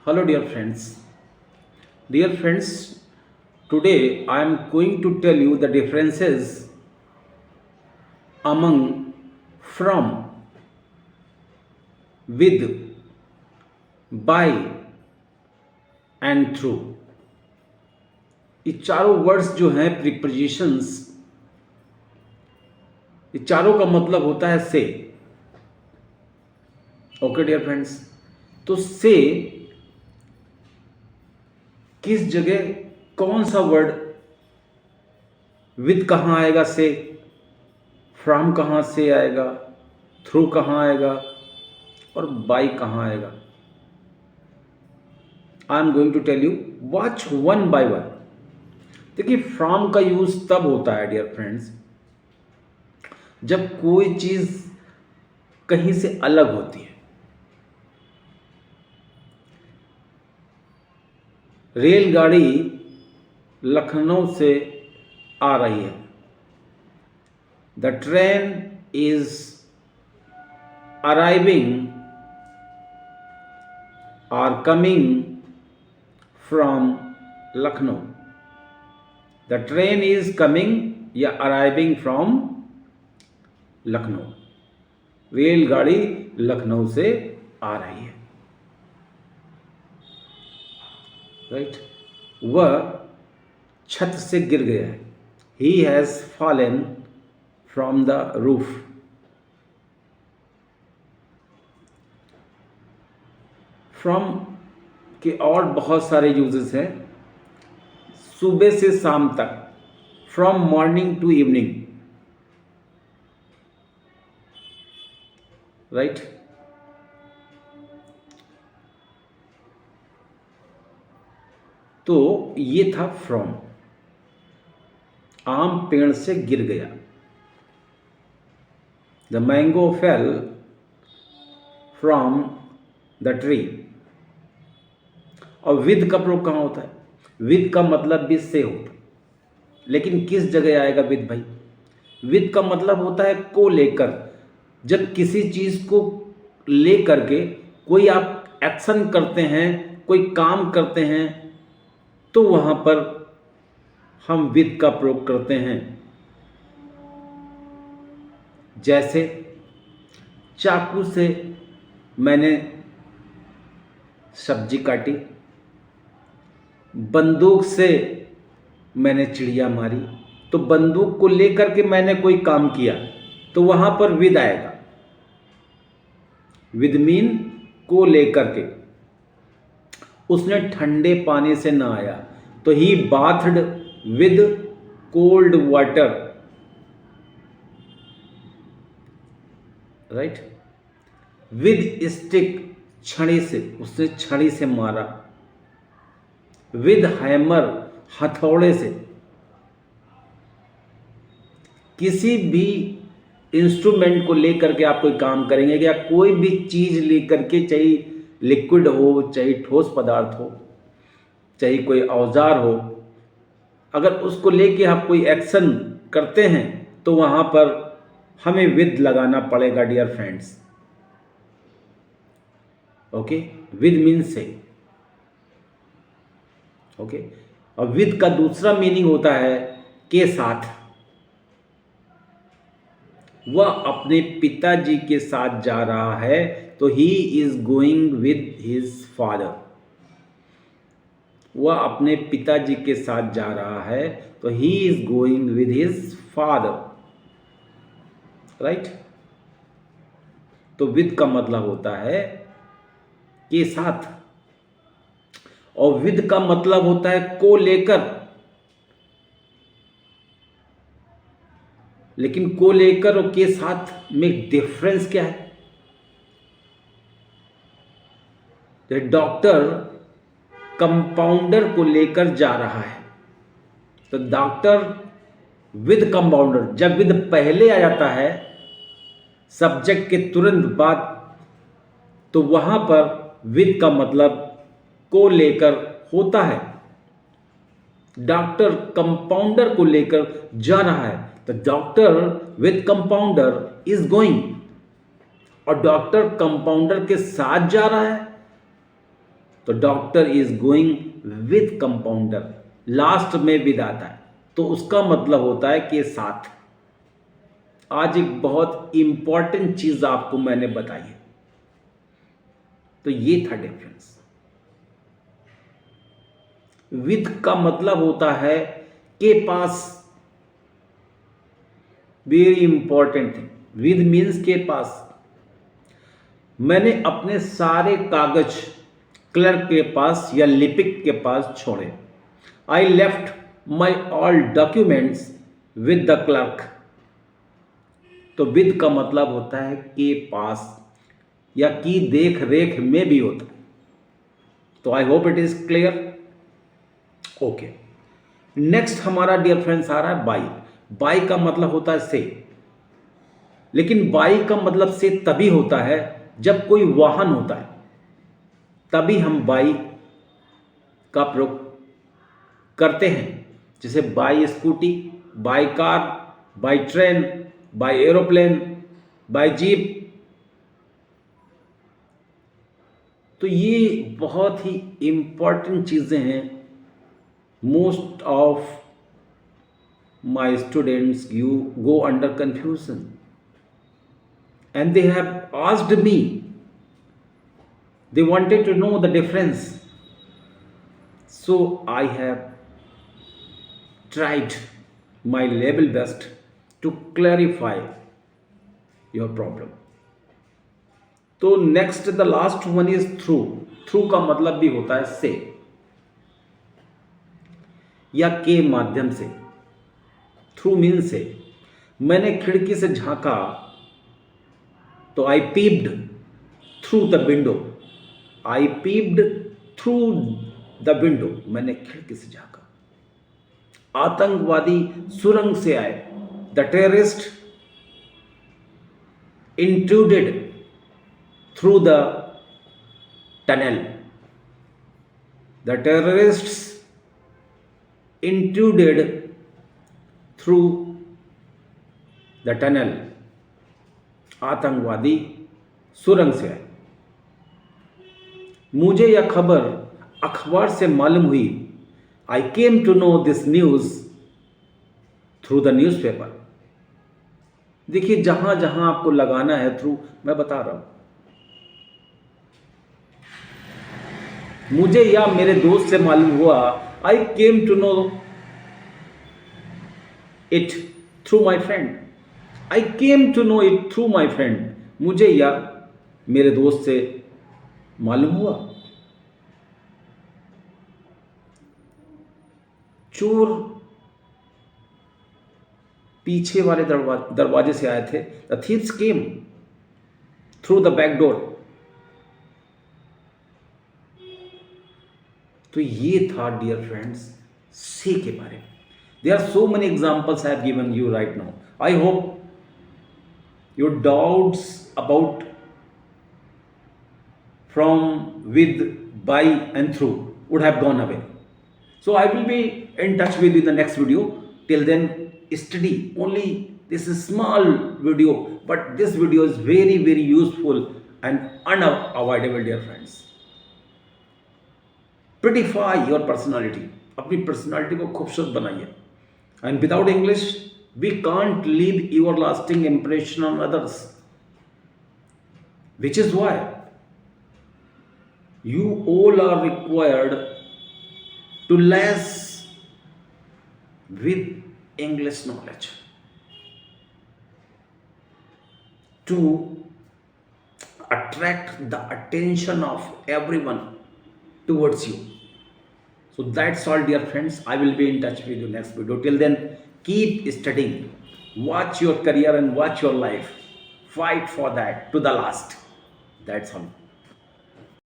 Hello, dear friends. Dear friends, today I am going to tell you the differences among from, with, by and through. ये चारों words जो हैं prepositions, ये चारों का मतलब होता है से. ओके डियर फ्रेंड्स, तो से किस जगह कौन सा वर्ड, विद कहाँ आएगा से, फ्रॉम कहाँ से आएगा, थ्रू कहाँ आएगा और बाय कहाँ आएगा. I am going to tell you, watch one by one. देखिए, फ्रॉम का यूज तब होता है डियर फ्रेंड्स जब कोई चीज कहीं से अलग होती है. रेलगाड़ी लखनऊ से आ रही है. द ट्रेन इज अराइविंग और coming from Lucknow. The train is coming या अराइविंग फ्रॉम लखनऊ. रेलगाड़ी लखनऊ से आ रही है. राइट. वह छत से गिर गया है. He has fallen from the roof. From के और बहुत सारे यूजेस हैं. सुबह से शाम तक, from morning to evening. Right. तो ये था फ्रॉम. आम पेड़ से गिर गया. The mango fell from the tree. और विद का प्रयोग कहाँ होता है? विद का मतलब भी से होता है, लेकिन किस जगह आएगा विद भाई? विद का मतलब होता है को लेकर. जब किसी चीज को लेकर के कोई आप एक्शन करते हैं, कोई काम करते हैं, तो वहां पर हम विद का प्रयोग करते हैं. जैसे चाकू से मैंने सब्जी काटी, बंदूक से मैंने चिड़िया मारी. तो बंदूक को लेकर के मैंने कोई काम किया, तो वहां पर विद आएगा. विद मीन को लेकर के. उसने ठंडे पानी से नहाया, तो ही bathed with cold water. Right. With stick, छड़ी से, उसने छड़ी से मारा. विद हैमर, हथौड़े से. किसी भी इंस्ट्रूमेंट को लेकर के आप कोई काम करेंगे, या कोई भी चीज लेकर के, चाहे लिक्विड हो, चाहे ठोस पदार्थ हो, चाहे कोई औजार हो, अगर उसको लेके आप कोई एक्शन करते हैं, तो वहां पर हमें विद लगाना पड़ेगा dear friends. Okay. With means से. ओके. और विद का दूसरा मीनिंग होता है के साथ. वह अपने पिताजी के साथ जा रहा है, तो he is going with his father. वह अपने पिताजी के साथ जा रहा है, तो he is going with his father. Right. तो विद का मतलब होता है के साथ, और विद का मतलब होता है को लेकर. लेकिन को लेकर और के साथ में डिफरेंस क्या है? डॉक्टर कंपाउंडर को लेकर जा रहा है, तो डॉक्टर विद कंपाउंडर. जब विद पहले आ जाता है सब्जेक्ट के तुरंत बाद, तो वहां पर विद का मतलब को लेकर होता है. डॉक्टर कंपाउंडर को लेकर जा रहा है, तो doctor with compounder is going. और डॉक्टर कंपाउंडर के साथ जा रहा है, तो doctor is going with compounder, last में विद आता है, तो उसका मतलब होता है कि साथ। आज एक बहुत इंपॉर्टेंट चीज आपको मैंने बताई है, तो ये था डिफरेंस। विद का मतलब होता है के पास, very important thing, with means के पास। मैंने अपने सारे कागज क्लर्क के पास या लिपिक के पास छोड़े। I left my all documents with the clerk. तो विद का मतलब होता है के पास या की देख रेख में भी होता है। तो I hope it is clear. Okay, next हमारा डियर फ्रेंड्स आ रहा है बाई। बाई का मतलब होता है से, लेकिन बाई का मतलब से तभी होता है जब कोई वाहन होता है, तभी हम बाई का प्रयोग करते हैं। जैसे by scooty, by car, by train, by aeroplane, by jeep. तो ये बहुत ही इंपॉर्टेंट चीजें हैं। Most of my students you go under confusion and they have asked me, they wanted to know the difference, so I have tried my level best to clarify your problem. तो next the last one is through. Through का मतलब भी होता है से या के माध्यम से। थ्रू मीन से। मैंने खिड़की से झांका तो I peeped through the window. I peeped through the window, मैंने खिड़की से झांका। आतंकवादी सुरंग से आए। The terrorist intruded through the tunnel. The terrorists intruded through the tunnel. आतंकवादी सुरंग से आए। मुझे यह खबर अखबार से मालूम हुई। I came to know this news through the newspaper. देखिए, जहां जहां आपको लगाना है थ्रू, मैं बता रहा हूं। मुझे या मेरे दोस्त से मालूम हुआ। I came to know it through my friend. I came to know it through my friend. मुझे या मेरे दोस्त से मालूम हुआ। चोर पीछे वाले दरवाजे से आए थे। The thieves came through the back door. तो ये था डियर फ्रेंड्स से के बारे में। There are so many examples I have given you right now. I hope your doubts about from, with, by and through would have gone away. So I will be in touch with you in the next video. Till then, study only. This is small video, but this video is very very useful and unavoidable, dear friends. Prettify your personality. अपनी personality को खूबसूरत बनाइए. And without English, we can't leave everlasting impression on others, which is why you all are required to less with English knowledge to attract the attention of everyone towards you. So that's all, dear friends. I will be in touch with you next video. Till then, keep studying, watch your career and watch your life, fight for that to the last. That's all.